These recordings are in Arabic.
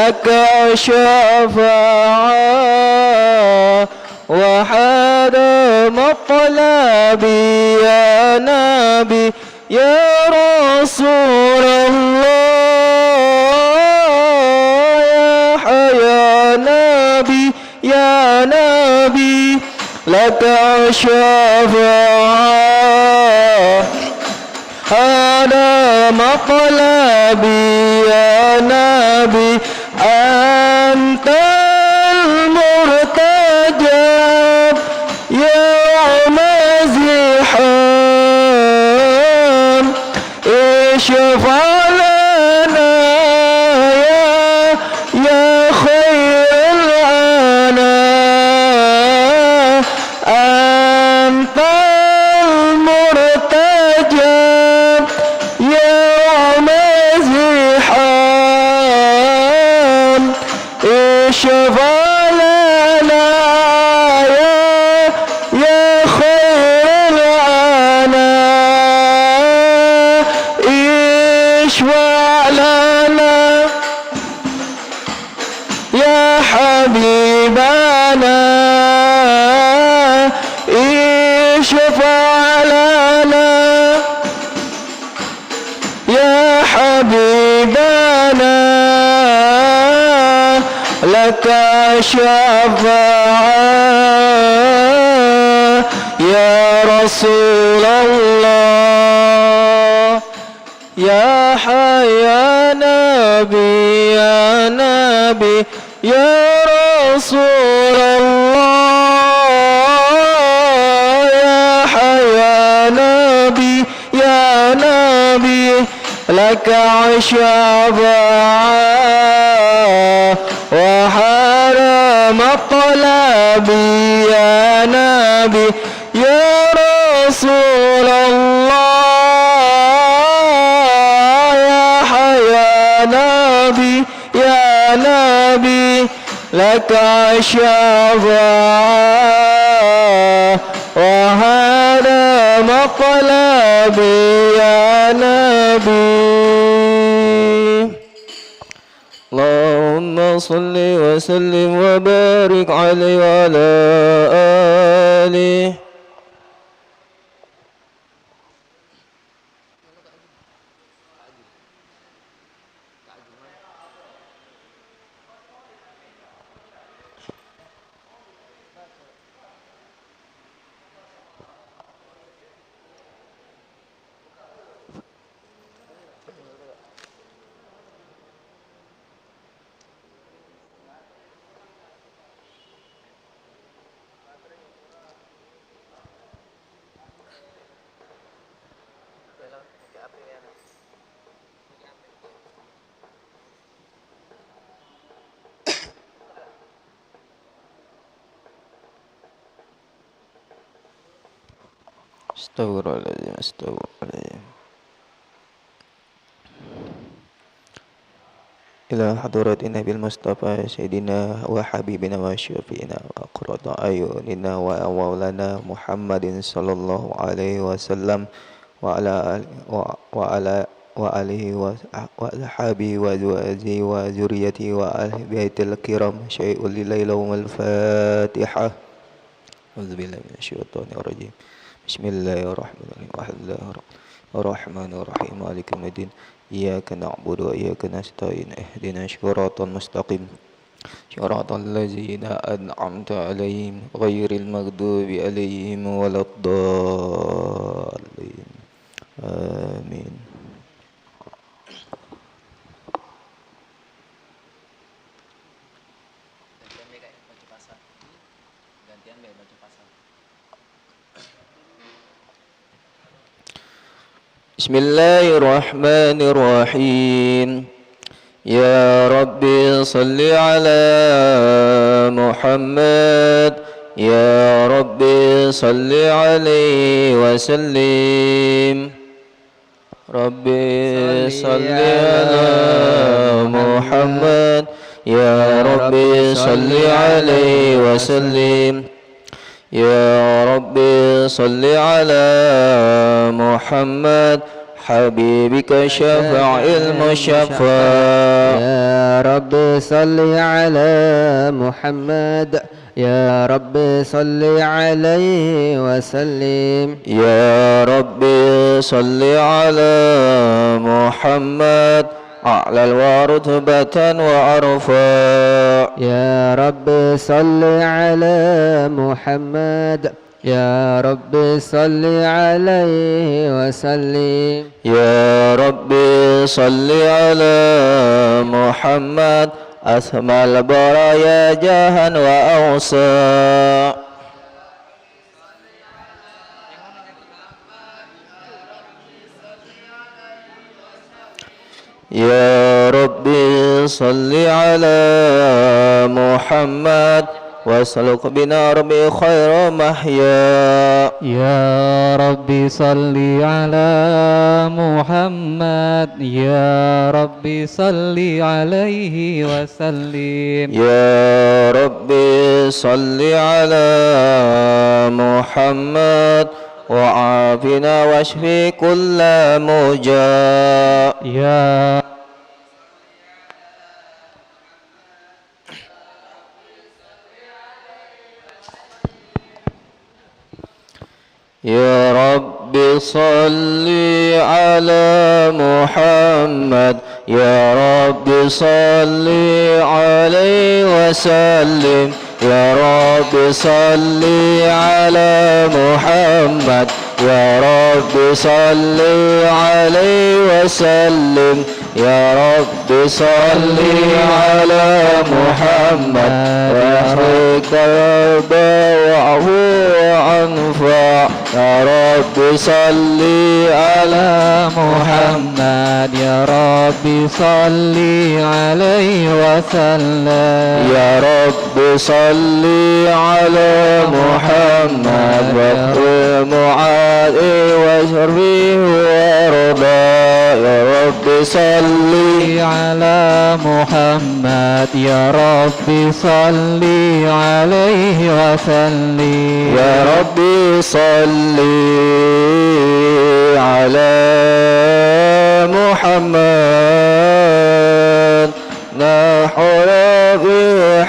لك الشفاعة وحد مطلبي يا نبي يا رسول الله يا نبي يا نبي لك الشفاعة هذا مطلبي يا نبي أنت المرتجى يوم زحام اشفع لنا يا خير الأنام أنت المرتجى يوم زحام اشفع لنا يا خير الأنام اشفع لنا يا حبيبنا اشفع لنا يا حبيبنا لك الشفاعة يا رسول الله يا حي يا نبي يا نبي يا رسول الله يا حي يا نبي يا نبي لك الشفاعة وحرم طلبي يا نبي يا رسول الله يا حي يا نبي يا نبي لك الشفاعة وهذا مطلبي يا نبي اللهم صل وسلم وبارك عليه وعلى آله. Astagfirullahaladzim, astagfirullahaladzim. Ila hadratin Nabil Mustafa Sayyidina wa Habibina wa Syafi'ina wa qurrata ayunina wa maulana Muhammadin sallallahu alaihi wasallam wa alihi wa ashabihi wa azwajihi wa zurriyyatihi wa ahli baitil kiram syai'ul lillahi wal Fatihah. Auzubillahi minasyaitonir rajim. Bismillahirrahmanirrahim. Ar-Rahmanir-Rahim. Maliki yaumiddin. Iyyaka na'budu wa iyyaka nasta'in. Ihdinas siratal mustaqim. Siratal ladzina an'amta 'alaihim ghairil maghdubi 'alaihim waladdallin. Amin. Bismillahirrahmanirrahim. Ya Rabbi salli ala Muhammad. Ya Rabbi salli alaihi wa sallim. Rabbi salli ala Muhammad. Ya Rabbi salli alaihi wa sallim. Ya Rabbi salli ala Muhammad حبيبك الشفع المشفع. يا رب صل على محمد يا رب صل عليه وسلم. يا ربي صل على محمد أعلى الورتبة وأرفع. يا رب صل على محمد يا رب صل عليه وسلم. يا ربي صل على محمد أسمى البرايا جاها وأوصى. يا ربي صل على محمد واسلك بنا ربي خير محيا. يا ربي صل على محمد يا ربي صل عليه وسلم. يا ربي صل على محمد وعافنا واشفي كل مجاء. يا رب صل على محمد يا رب صل عليه وسلم. يا رب صل على محمد يا رب صل عليه وسلم. يا رب صل على محمد واحرق الرب وعفو عنفع. يا رب صل على محمد يا ربي صل عليه وسلم. يا رب صل على محمد واكرم معاذ واشرفه وارضى. يا رب صل على محمد يا ربي صل عليه وسلم. يا رب صل على محمد نحن في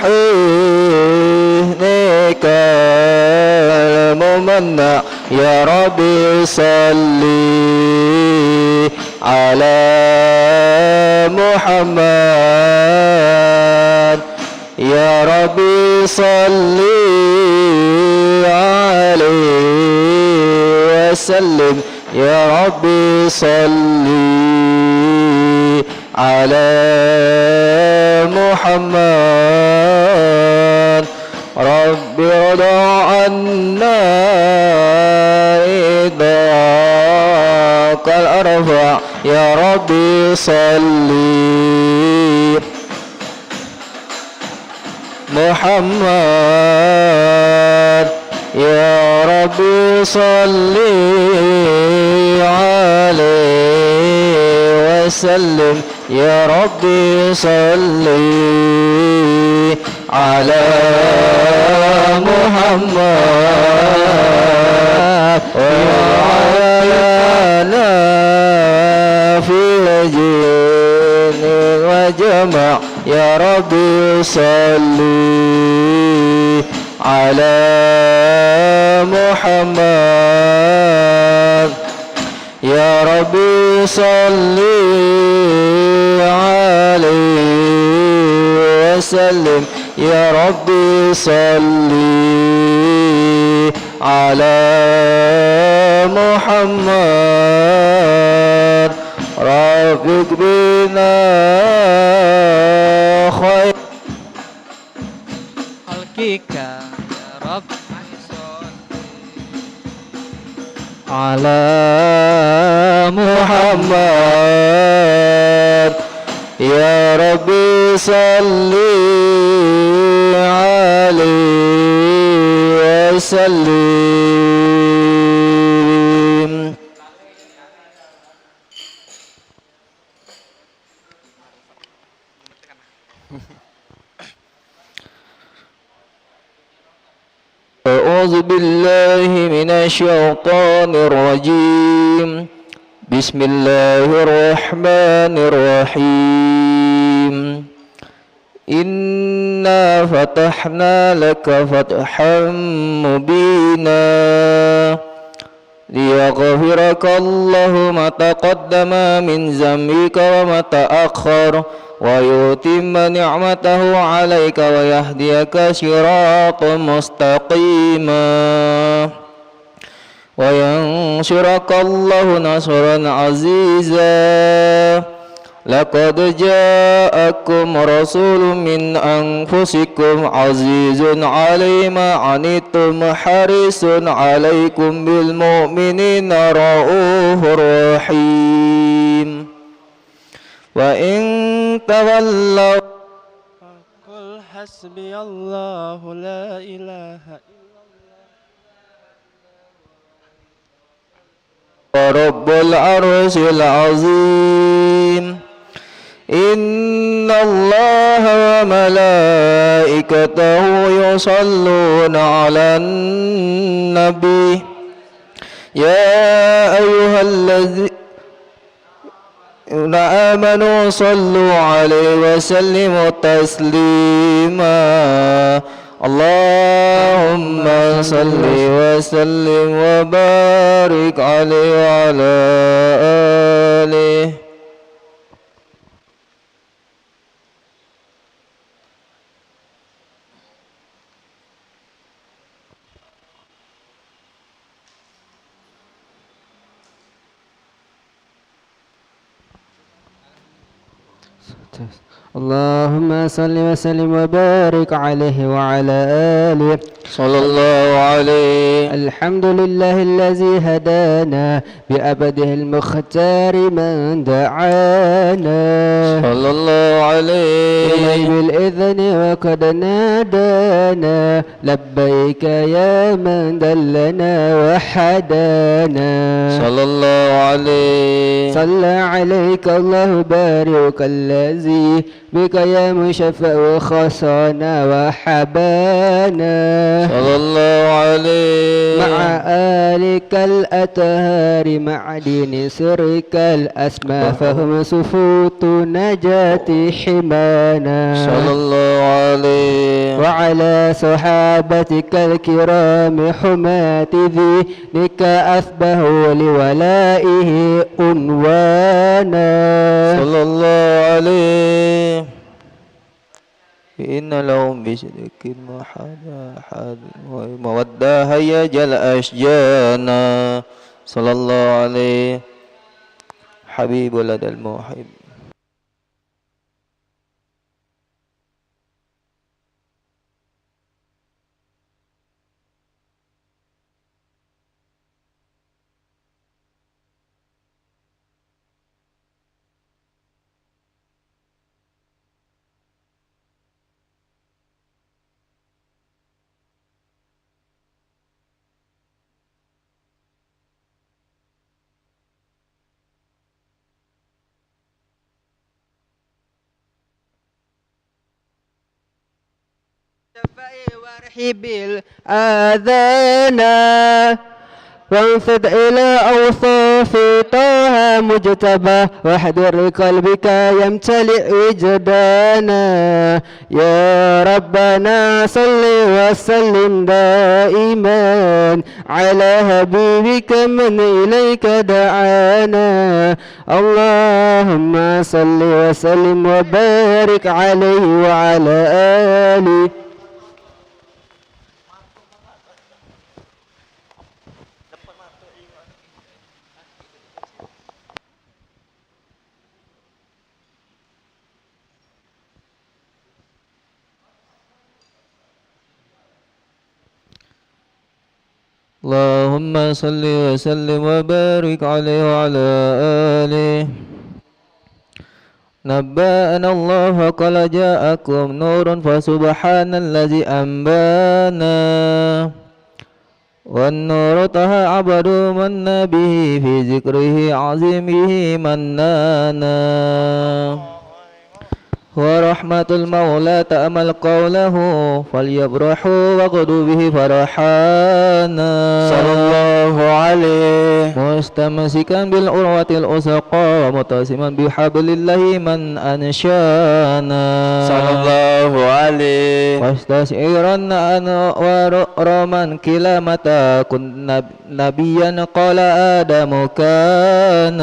حينك الممنع. يا رب صل على محمد يا رب صل عليه وسلم. يا رب صل على محمد. رب ارضى عنا رضاك الأرفع. يا رب صل محمد يا رب صل عليه وسلم. يا رب صل على محمد وعلى في جن وجمع. يا رب صل على محمد يا رب صل عليه وسلم. يا رب صل على محمد. رافق بنا خير خلقك يا رب على محمد يا رب صل عليه وسلم. أعوذ بالله من الشيطان الرجيم. بسم الله الرحمن الرحيم إنا فتحنا لك فتحا مبينا ليغفرك الله ما تقدم من ذنبك وما تأخر ويتم نعمته عليك ويهديك صراطا مستقيما وينصرك الله نصرا عزيزا لقد جاءكم رسول من أنفسكم عزيز عليه ما عنتم حريص عليكم بالمؤمنين رؤوف رحيم وإن تولوا قل حسبي الله لا إله ورب العرش العظيم إن الله وملائكته يصلون على النبي يا أيها الذين آمنوا صلوا عليه وسلموا تسليما اللهم صل وسلم وبارك عليه وعلى آله اللهم صل وسلم وبارك عليه وعلى آله صلى الله عليه الحمد لله الذي هدانا بأبده المختار من دعانا صلى الله عليه إليه بالإذن وقد نادانا لبيك يا من دلنا وحدانا صلى الله عليه صلى عليك الله بارك الذي بك يا مشفع خصانا وحبانا صلى الله عليه مع آلك الأطهار مع دين سرك الأسمى فهم سفوت نجاة حمانا صلى الله عليه وعلى صحابتك الكرام حماة ذينك أثبه لولائه عنوانا صلى الله عليه إن لهم بصدق محمد مودة هيج الأشجانا صلى الله عليه حبيب لدى المحب وارحب الآذان وانفض إلى أوصاف طه مجتبى واحضر قلبك يمتلئ وجدانا يا ربنا صل وسلم دائما على حبيبك من إليك دعانا اللهم صل وسلم وبارك عليه وعلى آله اللهم صل وسلم وبارك عليه وعلى آله نبأنا الله قال جاءكم نور فسبحان الذي أنبانا والنور طه عبد من به في ذكره عظيمه منانا ورحمة المولى تأمل قوله فليبرحوا وغدوا به فرحانا صلى الله عليه مستمسكا بالعروة الوثقى معتصما بحبل الله من أنشانا صلى الله عليه واستشعرا أنوار من كلا متى كن نبيا قال آدم كان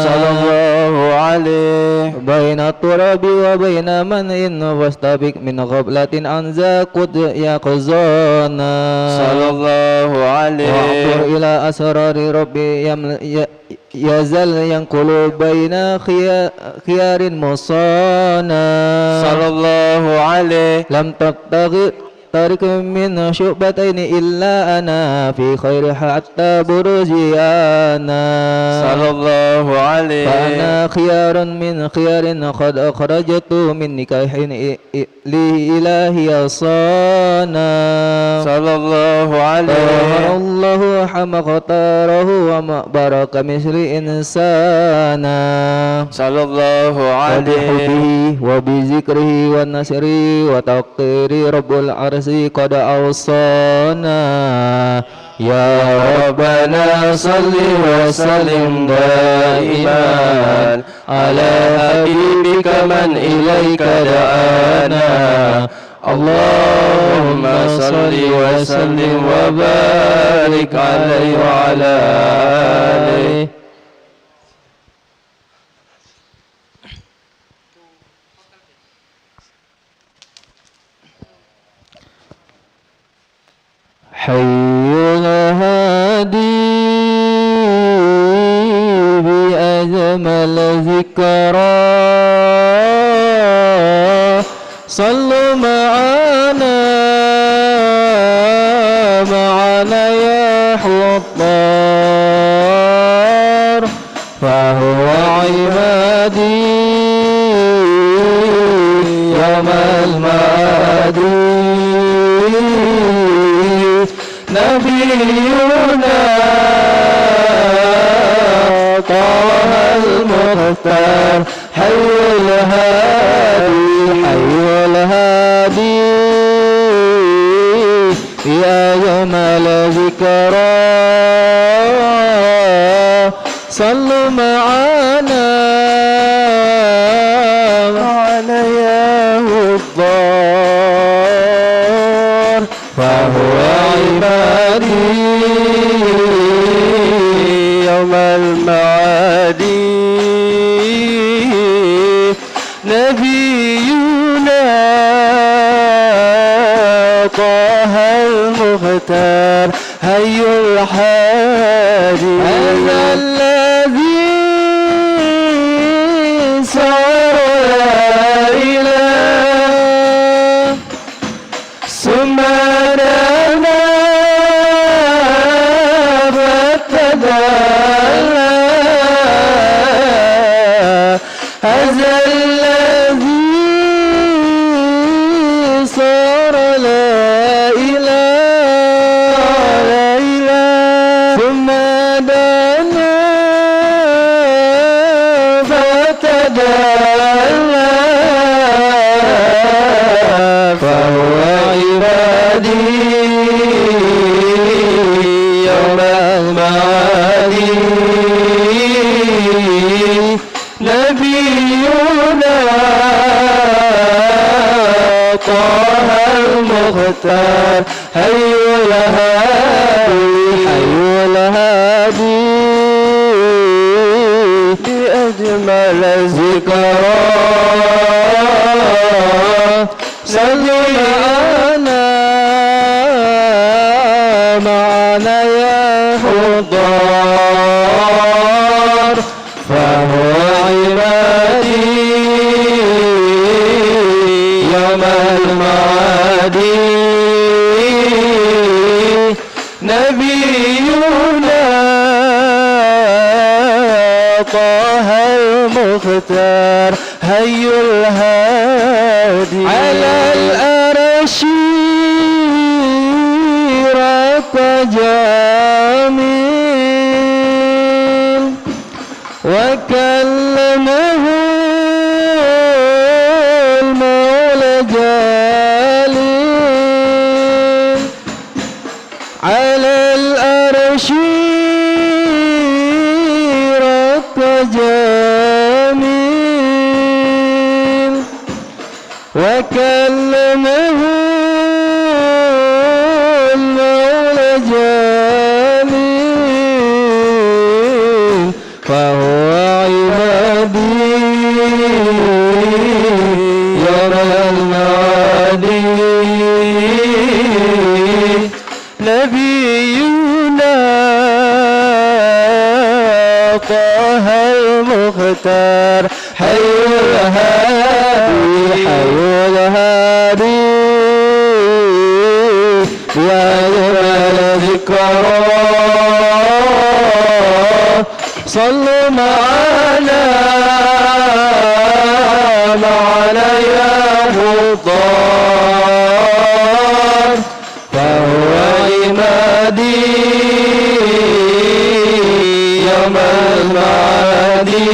صلى الله عليه بين التراب وبين من إن واستبق من غفلة عن ذا قد يقظانا صلى الله عليه وانظر إلى أسرار ربي يزل ينقل بين خيار مصانا صلى الله عليه لم تبتغي طريق من شعبتين إلا أنا في خير حتى برجيانا صلى الله عليه فأنا خيار من خيار قد أخرجت من نكاح لإلهي صانا صلى الله عليه طهر الله حمى اختاره وما بارك مثل إنسانا صلى الله عليه وبحبه وبذكره والنصر وتقدير رب العرش قد أوصانا يا ربنا صل وسلم دائما على حبيبك من إليك دعانا اللهم صل وسلم وبارك عليه وعلى آله حي الهادي بأجمل ذكرى صلوا معنا يا حطار فهو عبادي يوم المعادي نبينا طه المختار حي الهادي يا جمال ذكرى صلوا معنا يا الضار فهو عبادي يوم المعادي نبينا طه المختار هي الحادي هذا الذي صار لا إله ثم دنا فتدلى هذا الذي صار لا إله ثم دنا فتدلى فهو عبادي يوم المعادي نبينا طه المختار حي الهادي بأجمل ذكرى صلوا معنا يا حضار فهو عبادي يوم المعادي نبينا طه المختار هي الهادي على الأرش رق جميل وكلمه المولى جليل على الأرش وكلمه المولى جليل فهو عبادي يوم المعادي نبينا طه المختار حي الهادي حي الهادي يا جمال ذكراه صلوا معنا يا مطار فهو عمادي يوم المعادي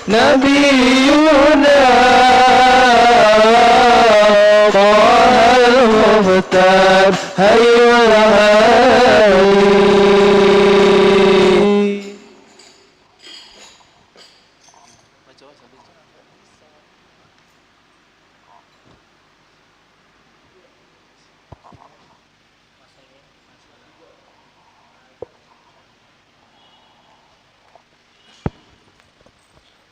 نبينا طه المختار هي الهادي.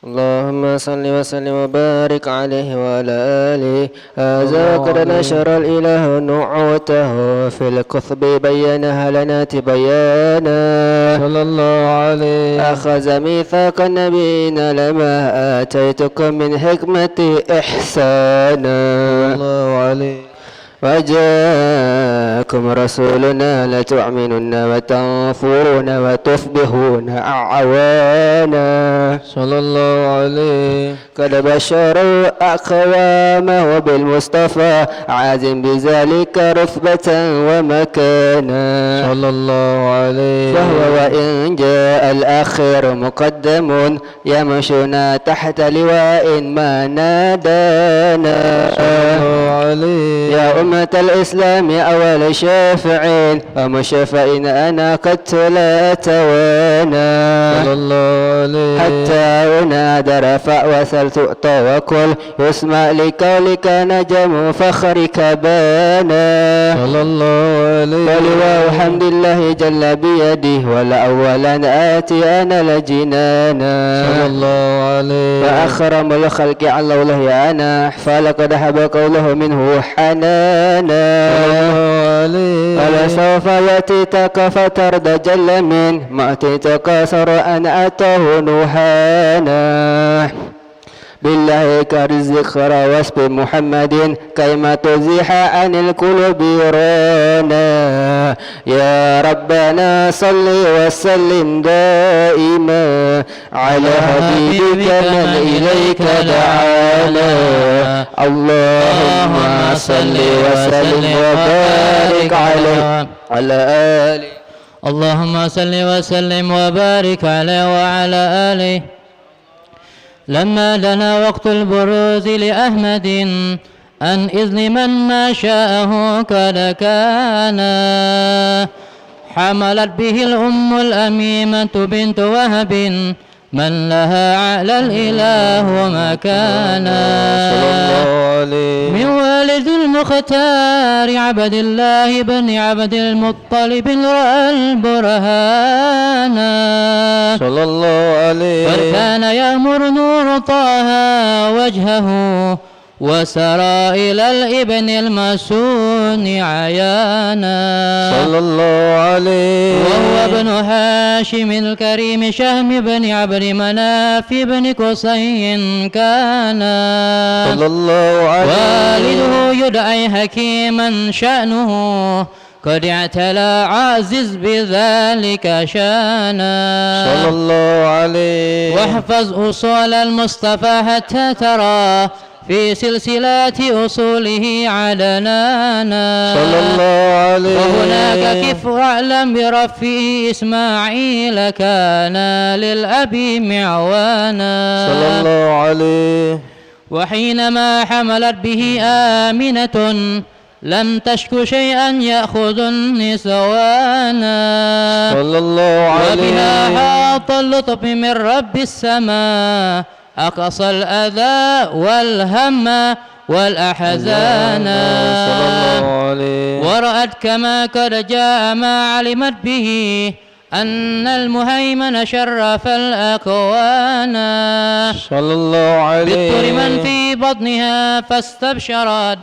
اللهم صل وسلم وبارك عليه وعلى آله. هذا قد نشر الإله نعوته في الكتب بينها لنا تبيانا صلى الله عليه. أخذ ميثاق النبيين لما آتيتكم من حكمة إحسانا صلى الله عليه. وجاءكم رسولنا لتؤمنن وتنصرون وتصبحون أعوانا صلى الله عليه. قد بشروا أقوامه بالمصطفى عازم بذلك رتبة ومكانا صلى الله عليه. فهو وإن جاء الأخير مقدم يمشون تحت لواء ما نادانا صلى الله عليه. يا أمة الإسلام أول شافعين ومشفعين أنا قد لا توانا صلى الله عليه. حتى ينادى رفع وسل تؤطى وكل يسمع لقولك نجم فخرك بانا صلى الله عليه. ولواء حمد الله جل بيده والأولا آتي أنا لجنانا صلى الله عليه. فأخرم الخلق على الله أنا فلقد حب قوله منه حنانا ألا سوف يأتيتك فترضى جل من ما أتيتك سر أن أتاه نوحانا بالله كالذكر واسب محمد كيما تزيح عن القلوب رانا. يا ربنا صل وسلم دائما على حبيبك من إليك دعانا. اللهم صل وسلم وبارك عليه وعلى آله. اللهم صل وسلم وبارك عليه وعلى آله. لما لنا وقت البروز لأحمد أن إذن من ما شاءه قد كان حملت به الأم الأميمة بنت وهب من لها على الإله ومكانا من والد المختار عبد الله بن عبد المطلب رأى البرهانا صلى الله عليه. وكان يأمر نور طه وجهه وسرى إلى الابن المسون عيانا صلى الله عليه. وهو ابن هاشم الكريم شهم بن عبد مناف بن قصي كان صلى الله عليه. والده يدعي حكيما شأنه قد اعتلى عازز بذلك شانا صلى الله عليه. واحفظ أصول المصطفى حتى ترى في سلسلات أصوله عدنانا صلى الله عليه. وهناك كف واعلم برفه إسماعيل كان للأب معوانا صلى الله عليه. وحينما حملت به آمنة لم تشك شيئا يأخذ النسوانا صلى الله عليه. وبها حاط اللطف من رب السماء أقصى الأذى والهم والأحزان صلى الله عليه ورأت كما قد جاء ما علمت به أن المهيمن شرف الأكوان صلى الله عليه بالتر من في بطنها فاستبشرت